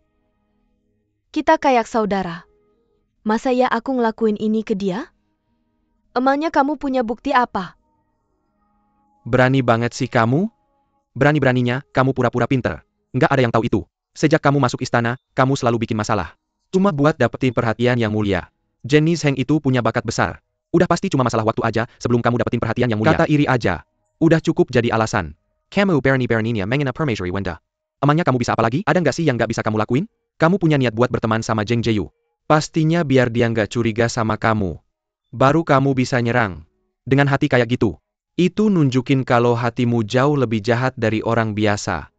Kita kayak saudara. Masa ya aku ngelakuin ini ke dia? Emangnya kamu punya bukti apa? Berani banget sih kamu? Berani-beraninya, kamu pura-pura pinter. Nggak ada yang tahu itu. Sejak kamu masuk istana, kamu selalu bikin masalah. Cuma buat dapetin perhatian Yang Mulia. Jenny Zheng itu punya bakat besar. Udah pasti cuma masalah waktu aja sebelum kamu dapetin perhatian Yang Mulia. Kata iri aja. Udah cukup jadi alasan. Kamu berani-beraninya mengena permaisuri Wenda. Emangnya kamu bisa apa lagi? Ada nggak sih yang nggak bisa kamu lakuin? Kamu punya niat buat berteman sama Zheng Jieyu. Pastinya biar dia nggak curiga sama kamu. Baru kamu bisa nyerang. Dengan hati kayak gitu. Itu nunjukin kalau hatimu jauh lebih jahat dari orang biasa.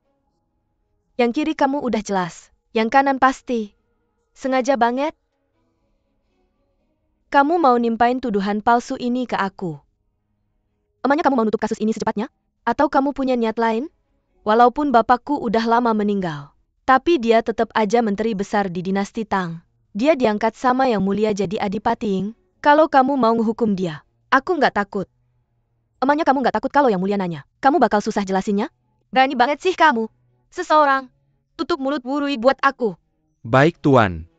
Yang kiri kamu udah jelas. Yang kanan pasti. Sengaja banget. Kamu mau nimpain tuduhan palsu ini ke aku. Emangnya kamu mau nutup kasus ini secepatnya? Atau kamu punya niat lain? Walaupun bapakku udah lama meninggal. Tapi dia tetap aja menteri besar di dinasti Tang. Dia diangkat sama Yang Mulia jadi Adipati Ying. Kalau kamu mau ngehukum dia, aku nggak takut. Emangnya kamu nggak takut kalau Yang Mulia nanya? Kamu bakal susah jelasinnya? Berani banget sih kamu. Seseorang. Tutup mulut Wurui buat aku. Baik Tuan.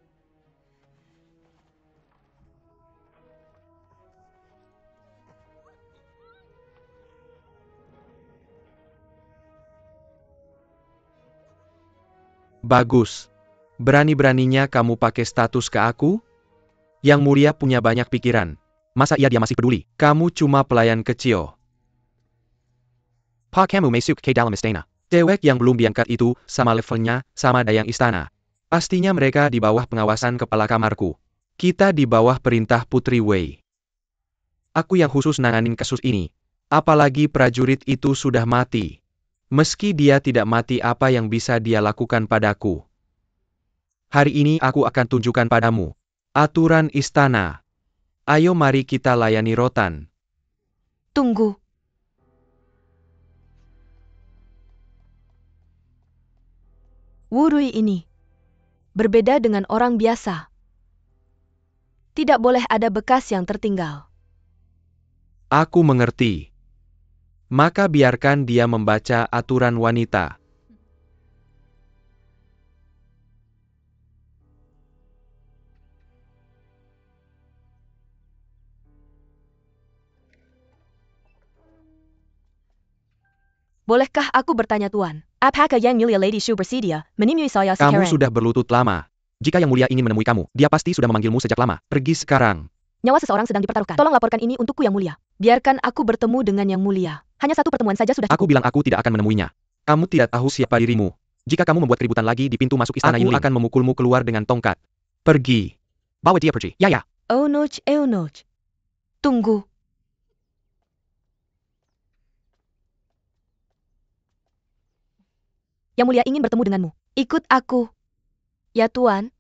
Bagus. Berani-beraninya kamu pakai status ke aku? Yang Mulia punya banyak pikiran. Masa iya dia masih peduli? Kamu cuma pelayan kecil. Pak kamu masuk ke dalam istana. Cewek yang belum diangkat itu sama levelnya sama dayang istana. Pastinya mereka di bawah pengawasan kepala kamarku. Kita di bawah perintah Putri Wei. Aku yang khusus nanganin kasus ini. Apalagi prajurit itu sudah mati. Meski dia tidak mati, apa yang bisa dia lakukan padaku? Hari ini aku akan tunjukkan padamu aturan istana. Ayo mari kita layani Rotan. Tunggu. Wurui ini berbeda dengan orang biasa. Tidak boleh ada bekas yang tertinggal. Aku mengerti. Maka biarkan dia membaca aturan wanita. Bolehkah aku bertanya Tuan? Apakah Yang Mulia Lady Shu bersedia menemui saya Kamu sekarang? sudah berlutut lama. Jika Yang Mulia ingin menemui kamu, dia pasti sudah memanggilmu sejak lama. Pergi sekarang. Nyawa seseorang sedang dipertaruhkan. Tolong laporkan ini untukku Yang Mulia. Biarkan aku bertemu dengan Yang Mulia. Hanya satu pertemuan saja sudah Aku cukup. bilang aku tidak akan menemuinya. Kamu tidak tahu siapa dirimu. Jika kamu membuat keributan lagi di pintu masuk istana Yinling, aku akan memukulmu keluar dengan tongkat. Pergi. Bawa dia pergi. Ya. Eunuch. Tunggu. Yang Mulia ingin bertemu denganmu. Ikut aku. Ya Tuan.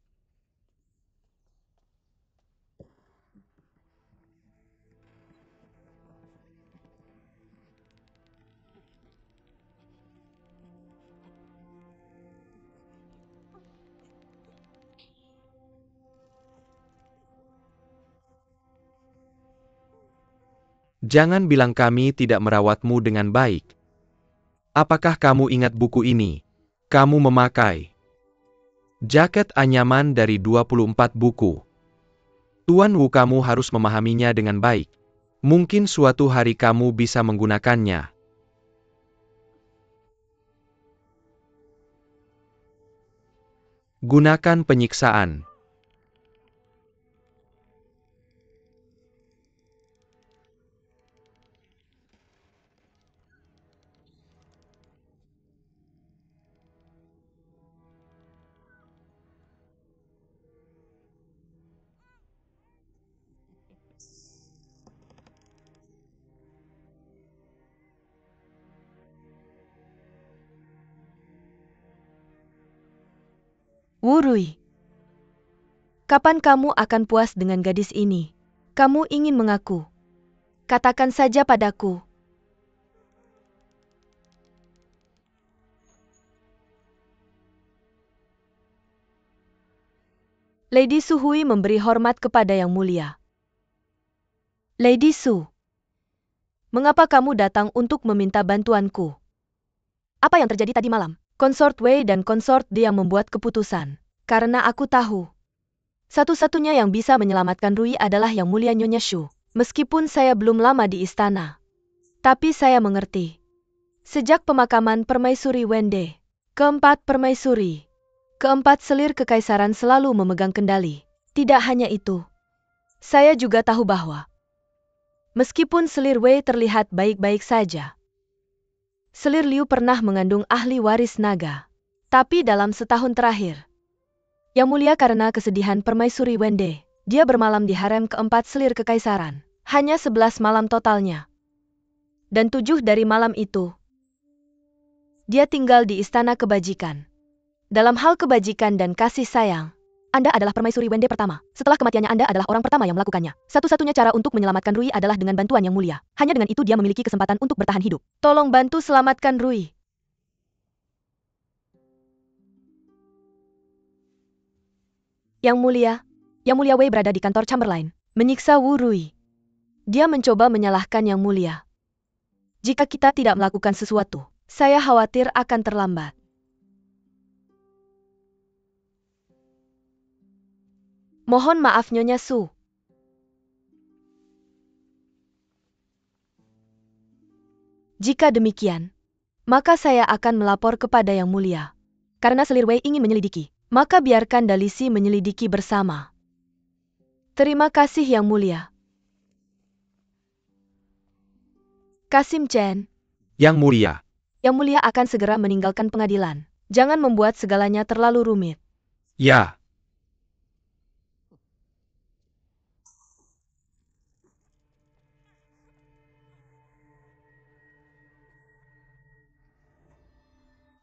Jangan bilang kami tidak merawatmu dengan baik. Apakah kamu ingat buku ini? Kamu memakai jaket anyaman dari 24 buku. Tuan Wu, kamu harus memahaminya dengan baik. Mungkin suatu hari kamu bisa menggunakannya. Gunakan penyiksaan. Wurui. Kapan kamu akan puas dengan gadis ini? Kamu ingin mengaku? Katakan saja padaku. Lady Su Hui memberi hormat kepada Yang Mulia. Lady Su, mengapa kamu datang untuk meminta bantuanku? Apa yang terjadi tadi malam? Konsort Wei dan konsort Dia membuat keputusan. Karena aku tahu, satu-satunya yang bisa menyelamatkan Rui adalah Yang Mulia Nyonya Shu. Meskipun saya belum lama di istana, tapi saya mengerti. Sejak pemakaman Permaisuri Wende, Keempat, permaisuri. Keempat, selir kekaisaran selalu memegang kendali. Tidak hanya itu. Saya juga tahu bahwa meskipun selir Wei terlihat baik-baik saja, selir Liu pernah mengandung ahli waris naga. Tapi dalam setahun terakhir, Yang Mulia karena kesedihan permaisuri Wende, dia bermalam di harem keempat selir kekaisaran. Hanya 11 malam totalnya. Dan 7 dari malam itu, dia tinggal di istana kebajikan. Dalam hal kebajikan dan kasih sayang, Anda adalah permaisuri Wende pertama. Setelah kematiannya Anda adalah orang pertama yang melakukannya. Satu-satunya cara untuk menyelamatkan Rui adalah dengan bantuan Yang Mulia. Hanya dengan itu dia memiliki kesempatan untuk bertahan hidup. Tolong bantu selamatkan Rui. Yang Mulia Wei berada di kantor Chamberlain, menyiksa Wu Rui. Dia mencoba menyalahkan Yang Mulia. Jika kita tidak melakukan sesuatu, saya khawatir akan terlambat. Mohon maaf Nyonya Su. Jika demikian, maka saya akan melapor kepada Yang Mulia. Karena selir Wei ingin menyelidiki, maka biarkan Dalisi menyelidiki bersama. Terima kasih Yang Mulia. Kasim Chen. Yang Mulia. Yang Mulia akan segera meninggalkan pengadilan. Jangan membuat segalanya terlalu rumit. Ya.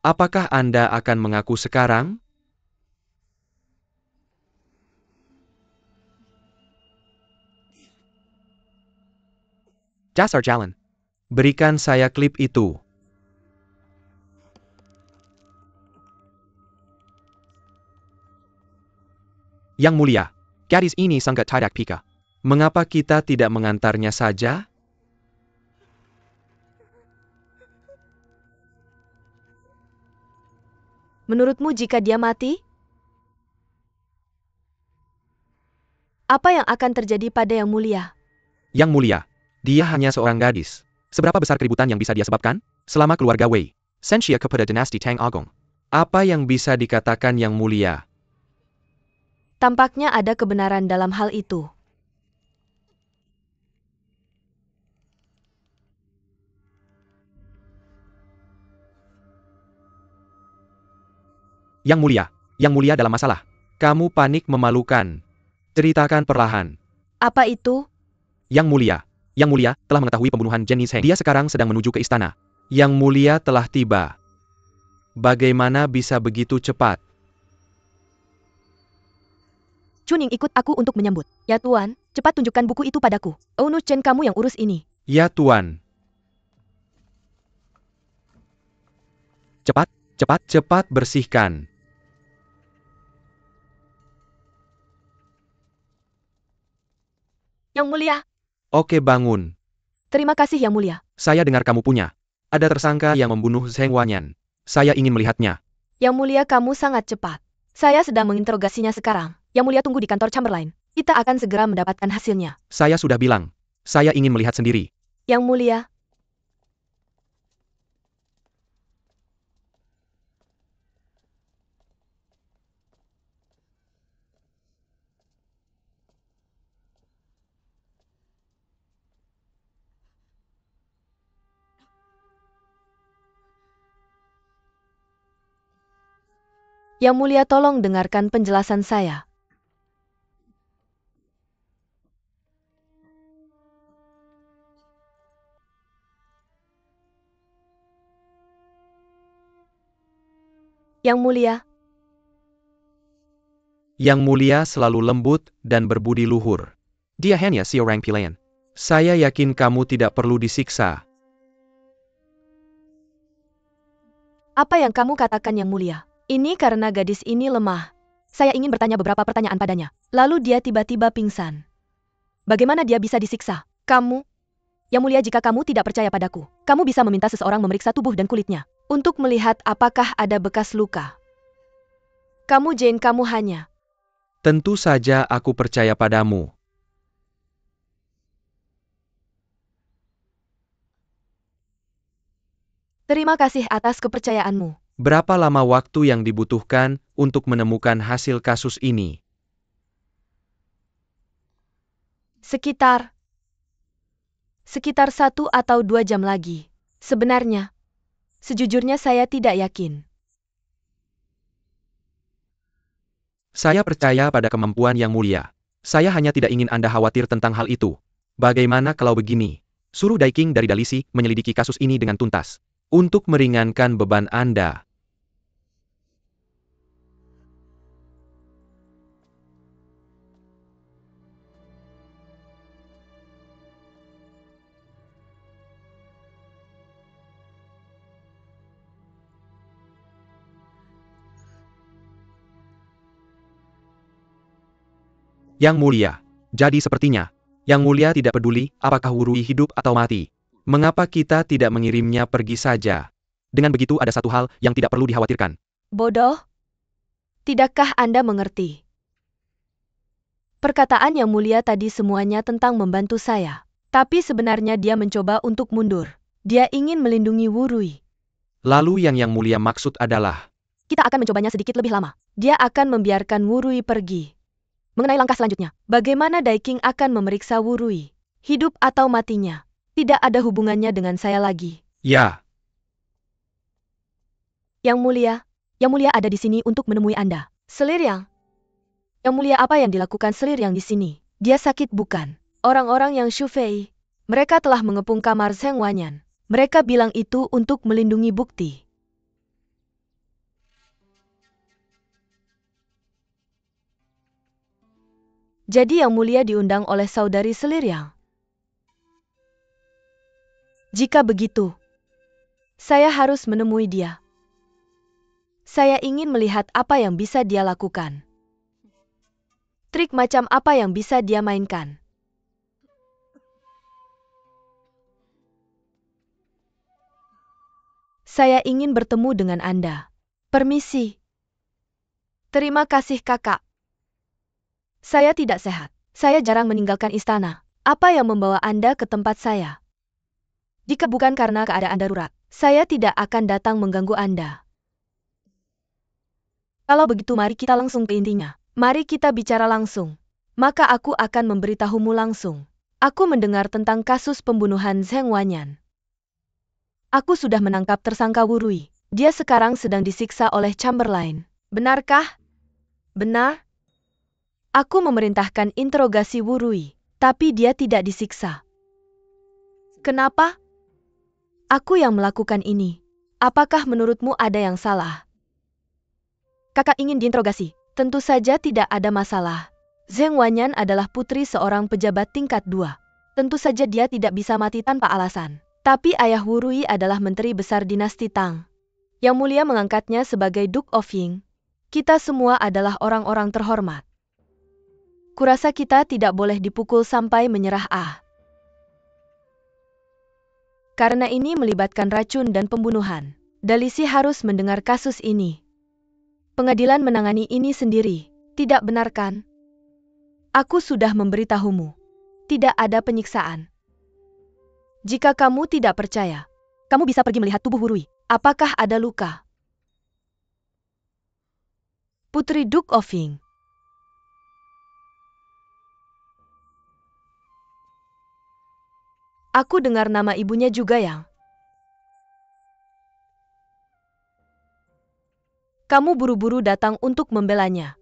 Apakah Anda akan mengaku sekarang? Dasar jalan. Berikan saya klip itu. Yang Mulia, gadis ini sangat tidak pika. Mengapa kita tidak mengantarnya saja? Menurutmu jika dia mati? Apa yang akan terjadi pada Yang Mulia? Yang Mulia, dia hanya seorang gadis. Seberapa besar keributan yang bisa dia sebabkan? Selama keluarga Wei, Sensia kepada dinasti Tang Agong. Apa yang bisa dikatakan Yang Mulia? Tampaknya ada kebenaran dalam hal itu. Yang Mulia dalam masalah. Kamu panik memalukan. Ceritakan perlahan. Apa itu? Yang Mulia telah mengetahui pembunuhan Jenny Zheng. Dia sekarang sedang menuju ke istana. Yang Mulia telah tiba. Bagaimana bisa begitu cepat? Chuning ikut aku untuk menyambut. Ya Tuan, cepat tunjukkan buku itu padaku. Ounu Chen kamu yang urus ini. Ya Tuan. Cepat bersihkan. Yang Mulia. Oke bangun. Terima kasih Yang Mulia. Saya dengar kamu punya. Ada tersangka yang membunuh Zheng Wanyan. Saya ingin melihatnya. Yang Mulia kamu sangat cepat. Saya sedang menginterogasinya sekarang. Yang Mulia tunggu di kantor Chamberlain. Kita akan segera mendapatkan hasilnya. Saya sudah bilang. Saya ingin melihat sendiri. Yang Mulia. Yang Mulia tolong dengarkan penjelasan saya. Yang Mulia. Yang Mulia selalu lembut dan berbudi luhur. Dia hanya seorang pilihan. Saya yakin kamu tidak perlu disiksa. Apa yang kamu katakan Yang Mulia? Ini karena gadis ini lemah. Saya ingin bertanya beberapa pertanyaan padanya. Lalu dia tiba-tiba pingsan. Bagaimana dia bisa disiksa? Kamu? Yang Mulia jika kamu tidak percaya padaku, kamu bisa meminta seseorang memeriksa tubuh dan kulitnya. Untuk melihat apakah ada bekas luka. Kamu Jane kamu hanya. Tentu saja aku percaya padamu. Terima kasih atas kepercayaanmu. Berapa lama waktu yang dibutuhkan untuk menemukan hasil kasus ini? Sekitar 1 atau 2 jam lagi. Sebenarnya, sejujurnya saya tidak yakin. Saya percaya pada kemampuan Yang Mulia. Saya hanya tidak ingin Anda khawatir tentang hal itu. Bagaimana kalau begini? Suruh Daiking dari Dalisi menyelidiki kasus ini dengan tuntas. Untuk meringankan beban Anda. Yang Mulia. Jadi sepertinya, Yang Mulia tidak peduli apakah Wurui hidup atau mati. Mengapa kita tidak mengirimnya pergi saja? Dengan begitu ada satu hal yang tidak perlu dikhawatirkan. Bodoh? Tidakkah Anda mengerti? Perkataan Yang Mulia tadi semuanya tentang membantu saya. Tapi sebenarnya dia mencoba untuk mundur. Dia ingin melindungi Wurui. Lalu yang Mulia maksud adalah, Kita akan mencobanya sedikit lebih lama. Dia akan membiarkan Wurui pergi. Mengenai langkah selanjutnya, bagaimana Daiking akan memeriksa Wurui? Hidup atau matinya? Tidak ada hubungannya dengan saya lagi. ya, Yang Mulia ada di sini untuk menemui Anda. Seliriang. Yang Mulia, apa yang dilakukan Seliriang di sini? Dia sakit bukan? Orang-orang yang Shufei. Mereka telah mengepung kamar Zheng Wanyan. Mereka bilang itu untuk melindungi bukti. Jadi Yang Mulia diundang oleh saudari Seliriang. Jika begitu, saya harus menemui dia. Saya ingin melihat apa yang bisa dia lakukan. Trik macam apa yang bisa dia mainkan. Saya ingin bertemu dengan Anda. Permisi. Terima kasih kakak. Saya tidak sehat. Saya jarang meninggalkan istana. Apa yang membawa Anda ke tempat saya? Jika bukan karena keadaan darurat, saya tidak akan datang mengganggu Anda. Kalau begitu mari kita langsung ke intinya. Mari kita bicara langsung. Maka aku akan memberitahumu langsung. Aku mendengar tentang kasus pembunuhan Zheng Wanyan. Aku sudah menangkap tersangka Wurui. Dia sekarang sedang disiksa oleh Chamberlain. Benarkah? Benar? Aku memerintahkan interogasi Wurui, tapi dia tidak disiksa. Kenapa? Aku yang melakukan ini. Apakah menurutmu ada yang salah? Kakak ingin diinterogasi. Tentu saja tidak ada masalah. Zheng Wanyan adalah putri seorang pejabat tingkat 2. Tentu saja dia tidak bisa mati tanpa alasan. Tapi ayah Wurui adalah menteri besar dinasti Tang. Yang Mulia mengangkatnya sebagai Duke of Ying. Kita semua adalah orang-orang terhormat. Kurasa kita tidak boleh dipukul sampai menyerah. Karena ini melibatkan racun dan pembunuhan. Dalisi harus mendengar kasus ini. Pengadilan menangani ini sendiri. Tidak benar kan? Aku sudah memberitahumu. Tidak ada penyiksaan. Jika kamu tidak percaya, kamu bisa pergi melihat tubuh Wurui. Apakah ada luka? Putri Duke of Ying. Aku dengar nama ibunya juga yang. Kamu buru-buru datang untuk membelanya.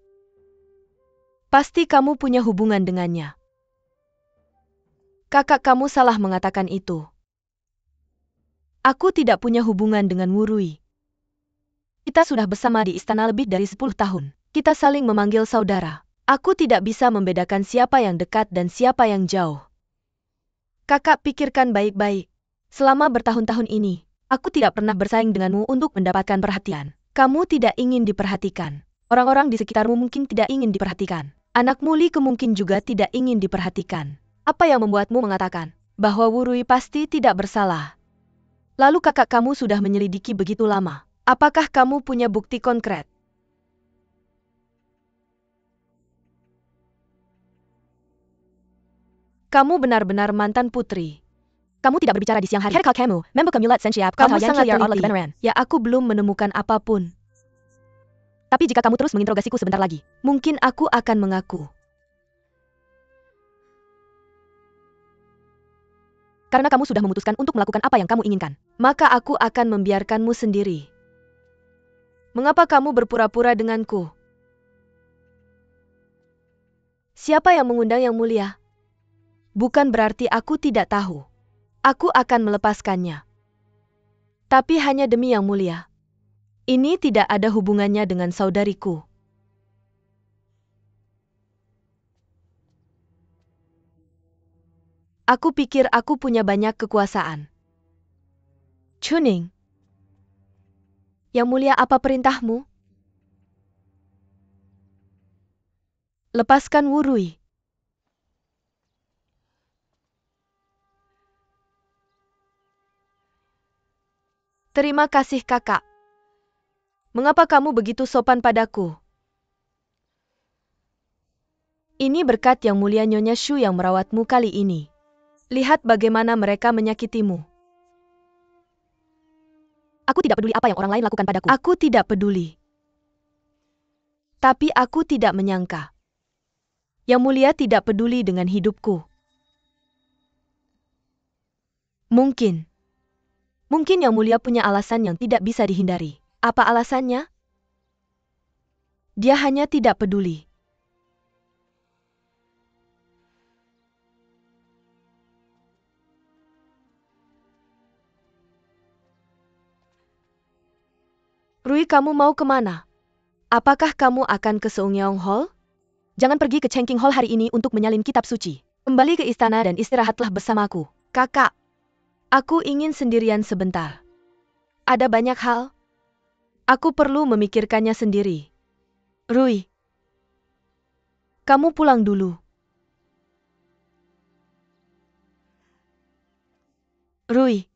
Pasti kamu punya hubungan dengannya. Kakak kamu salah mengatakan itu. Aku tidak punya hubungan dengan Wurui. Kita sudah bersama di istana lebih dari 10 tahun. Kita saling memanggil saudara. Aku tidak bisa membedakan siapa yang dekat dan siapa yang jauh. Kakak pikirkan baik-baik. Selama bertahun-tahun ini, aku tidak pernah bersaing denganmu untuk mendapatkan perhatian. Kamu tidak ingin diperhatikan. Orang-orang di sekitarmu mungkin tidak ingin diperhatikan. Anakmu Li mungkin juga tidak ingin diperhatikan. Apa yang membuatmu mengatakan bahwa Wurui pasti tidak bersalah? Lalu kakak kamu sudah menyelidiki begitu lama. Apakah kamu punya bukti konkret? Kamu benar-benar mantan putri. Kamu tidak berbicara di siang hari. Kamu sangat teliti. Ya, aku belum menemukan apapun. Tapi jika kamu terus menginterogasiku sebentar lagi, mungkin aku akan mengaku. Karena kamu sudah memutuskan untuk melakukan apa yang kamu inginkan, maka aku akan membiarkanmu sendiri. Mengapa kamu berpura-pura denganku? Siapa yang mengundang Yang Mulia? Bukan berarti aku tidak tahu. Aku akan melepaskannya. Tapi hanya demi Yang Mulia. Ini tidak ada hubungannya dengan saudariku. Aku pikir aku punya banyak kekuasaan. Chuning. Yang Mulia, apa perintahmu? Lepaskan Wurui. Terima kasih, kakak. Mengapa kamu begitu sopan padaku? Ini berkat Yang Mulia Nyonya Shu yang merawatmu kali ini. Lihat bagaimana mereka menyakitimu. Aku tidak peduli apa yang orang lain lakukan padaku. Aku tidak peduli. Tapi aku tidak menyangka. Yang Mulia tidak peduli dengan hidupku. Mungkin Yang Mulia punya alasan yang tidak bisa dihindari. Apa alasannya? Dia hanya tidak peduli. Rui, kamu mau kemana? Apakah kamu akan ke Seungyeong Hall? Jangan pergi ke Chengking Hall hari ini untuk menyalin kitab suci. Kembali ke istana dan istirahatlah bersamaku. Kakak, aku ingin sendirian sebentar. Ada banyak hal. Aku perlu memikirkannya sendiri. Rui, kamu pulang dulu. Rui.